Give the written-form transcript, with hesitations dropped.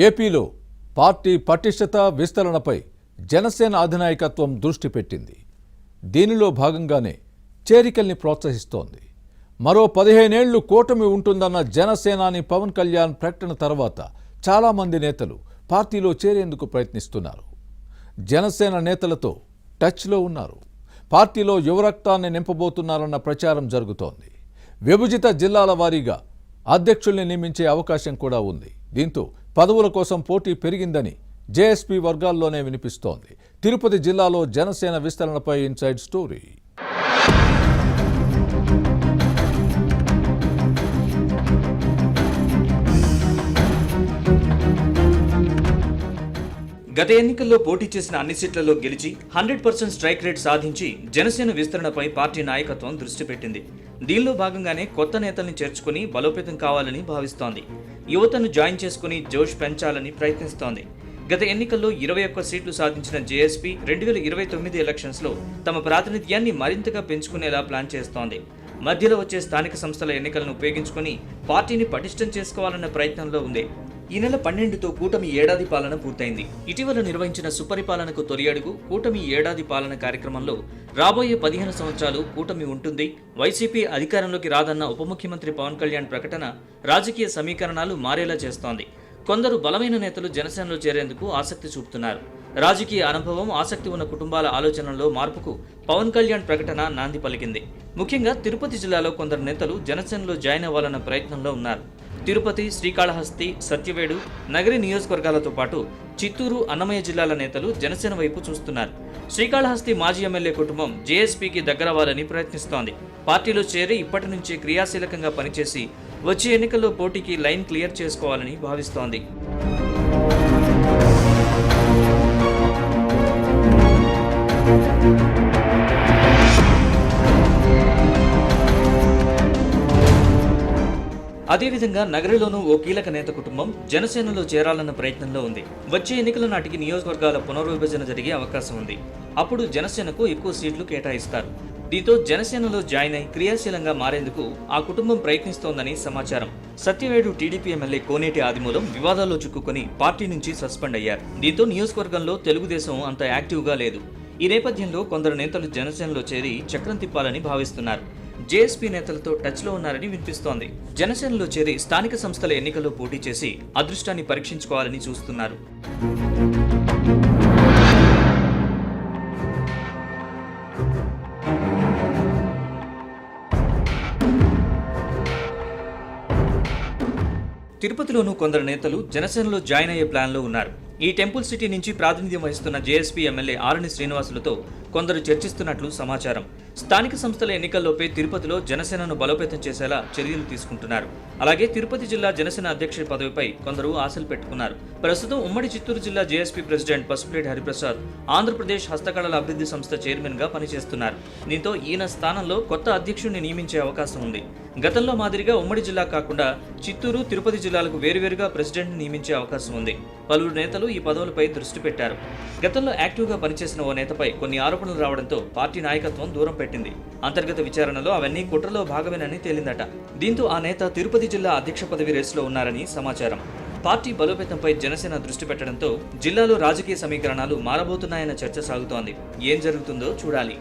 ఏపీలో పార్టీ పటిష్టత విస్తరణపై జనసేన అధినాయకత్వం దృష్టి పెట్టింది. దీనిలో భాగంగానే చేరికల్ని ప్రోత్సహిస్తోంది. మరో 15 ఏళ్లు కూటమి ఉంటుందన్న జనసేనాని పవన్ కళ్యాణ్ ప్రకటన తర్వాత చాలామంది నేతలు పార్టీలో చేరేందుకు ప్రయత్నిస్తున్నారు. జనసేన నేతలతో టచ్లో ఉన్నారు. పార్టీలో యువరక్తాన్ని నింపబోతున్నారన్న ప్రచారం జరుగుతోంది. విభజిత జిల్లాల వారీగా అధ్యక్షుల్ని నియమించే అవకాశం కూడా ఉంది. దీంతో పదవుల కోసం పోటీ పెరిగిందని జేఎస్పీ వర్గాల్లోనే వినిపిస్తోంది. తిరుపతి జిల్లాలో జనసేన విస్తరణపై ఇన్సైడ్ స్టోరీ. గత ఎన్నికల్లో పోటీ చేసిన అన్ని సీట్లలో గెలిచి 100% స్ట్రైక్ రేట్ సాధించి జనసేన విస్తరణపై పార్టీ నాయకత్వం దృష్టి పెట్టింది. దీనిలో భాగంగానే కొత్త నేతల్ని చేర్చుకుని బలోపేతం కావాలని భావిస్తోంది. యువతను జాయిన్ చేసుకుని జోష్ పెంచాలని ప్రయత్నిస్తోంది. గత ఎన్నికల్లో 21 సీట్లు సాధించిన జేఎస్పీ 2029 ఎలక్షన్స్లో తమ ప్రాతినిధ్యాన్ని మరింతగా పెంచుకునేలా ప్లాన్ చేస్తోంది. మధ్యలో వచ్చే స్థానిక సంస్థల ఎన్నికలను ఉపయోగించుకుని పార్టీని పటిష్టం చేసుకోవాలన్న ప్రయత్నంలో ఉంది. ఈ నెల 12తో కూటమి ఏడాది పాలన పూర్తయింది. ఇటీవల నిర్వహించిన సుపరిపాలనకు తొలి అడుగు కూటమి ఏడాది పాలన కార్యక్రమంలో రాబోయే 15 సంవత్సరాలు కూటమి ఉంటుంది, వైసీపీ అధికారంలోకి రాదన్న ఉప ముఖ్యమంత్రి పవన్ కళ్యాణ్ ప్రకటన రాజకీయ సమీకరణాలు మారేలా చేస్తోంది. కొందరు బలమైన నేతలు జనసేనలో చేరేందుకు ఆసక్తి చూపుతున్నారు. రాజకీయ అనుభవం, ఆసక్తి ఉన్న కుటుంబాల ఆలోచనల్లో మార్పుకు పవన్ కళ్యాణ్ ప్రకటన నాంది పలికింది. ముఖ్యంగా తిరుపతి జిల్లాలో కొందరు నేతలు జనసేనలో జాయిన్ అవ్వాలన్న ప్రయత్నంలో ఉన్నారు. తిరుపతి, శ్రీకాళహస్తి, సత్యవేడు, నగరి నియోజకవర్గాలతో పాటు చిత్తూరు, అన్నమయ్య జిల్లాల నేతలు జనసేన వైపు చూస్తున్నారు. శ్రీకాళహస్తి మాజీ ఎమ్మెల్యే కుటుంబం జేఎస్పీకి దగ్గరవ్వాలని ప్రయత్నిస్తోంది. పార్టీలో చేరి ఇప్పటి నుంచే క్రియాశీలకంగా పనిచేసి వచ్చే ఎన్నికల్లో పోటీకి లైన్ క్లియర్ చేసుకోవాలని భావిస్తోంది. అదేవిధంగా నగరిలోనూ ఓ కీలక నేత కుటుంబం జనసేనలో చేరాలన్న ప్రయత్నంలో ఉంది. వచ్చే ఎన్నికల నాటికి నియోజకవర్గాల పునర్విభజన జరిగే అవకాశం ఉంది. అప్పుడు జనసేనకు ఎక్కువ సీట్లు కేటాయిస్తారు. దీంతో జనసేనలో జాయిన్ అయి క్రియాశీలంగా మారేందుకు ఆ కుటుంబం ప్రయత్నిస్తోందని సమాచారం. సత్యవేడు టీడీపీ ఎమ్మెల్యే కోనేటి ఆదిమూలం వివాదాల్లో చిక్కుకొని పార్టీ నుంచి సస్పెండ్ అయ్యారు. దీంతో నియోజకవర్గంలో తెలుగుదేశం అంత యాక్టివ్గా లేదు. ఈ నేపథ్యంలో కొందరు నేతలు జనసేనలో చేరి చక్రం తిప్పాలని భావిస్తున్నారు. జేఎస్పీ నేతలతో టచ్లో ఉన్నారని వినిపిస్తోంది. జనసేనలో చేరి స్థానిక సంస్థల ఎన్నికల్లో పోటీ చేసి అదృష్టాన్ని పరీక్షించుకోవాలని చూస్తున్నారు. తిరుపతిలోనూ కొందరు నేతలు జనసేనలో జాయిన్ అయ్యే ప్లాన్లో ఉన్నారు. ఈ టెంపుల్ సిటీ నుంచి ప్రాతినిధ్యం వహిస్తున్న జేఎస్పీ ఎమ్మెల్యే ఆరణి శ్రీనివాసులతో కొందరు చర్చిస్తున్నట్లు సమాచారం. స్థానిక సంస్థల ఎన్నికల్లోపే తిరుపతిలో జనసేనను బలోపేతం చేసేలా చర్యలు తీసుకుంటున్నారు. అలాగే తిరుపతి జిల్లా జనసేన అధ్యక్షుడి పదవిపై కొందరు ఆశలు పెట్టుకున్నారు. ప్రస్తుతం ఉమ్మడి చిత్తూరు జిల్లా జేఎస్పీ ప్రెసిడెంట్ పసుపులేటి హరిప్రసాద్ ఆంధ్రప్రదేశ్ హస్తకళల అభివృద్ధి సంస్థ చైర్మన్ గా పనిచేస్తున్నారు. దీంతో ఈయన స్థానంలో కొత్త అధ్యక్షుడిని నియమించే అవకాశం ఉంది. గతంలో మాదిరిగా ఉమ్మడి జిల్లా కాకుండా చిత్తూరు, తిరుపతి జిల్లాలకు వేరువేరుగా ప్రెసిడెంట్ నియమించే అవకాశం ఉంది. పలువురు నేతలు ఈ పదవులపై దృష్టి పెట్టారు. గతంలో యాక్టివ్గా పనిచేసిన ఓ నేతపై కొన్ని ఆరోపణలు రావడంతో పార్టీ నాయకత్వం దూరం పెట్టింది. అంతర్గత విచారణలో అవన్నీ కుట్రలో భాగమేనని తేలిందట. దీంతో ఆ నేత తిరుపతి జిల్లా అధ్యక్ష పదవి రేసులో ఉన్నారని సమాచారం. పార్టీ బలోపేతంపై జనసేన దృష్టి పెట్టడంతో జిల్లాలో రాజకీయ సమీకరణాలు మారబోతున్నాయన్న చర్చ సాగుతోంది. ఏం జరుగుతుందో చూడాలి.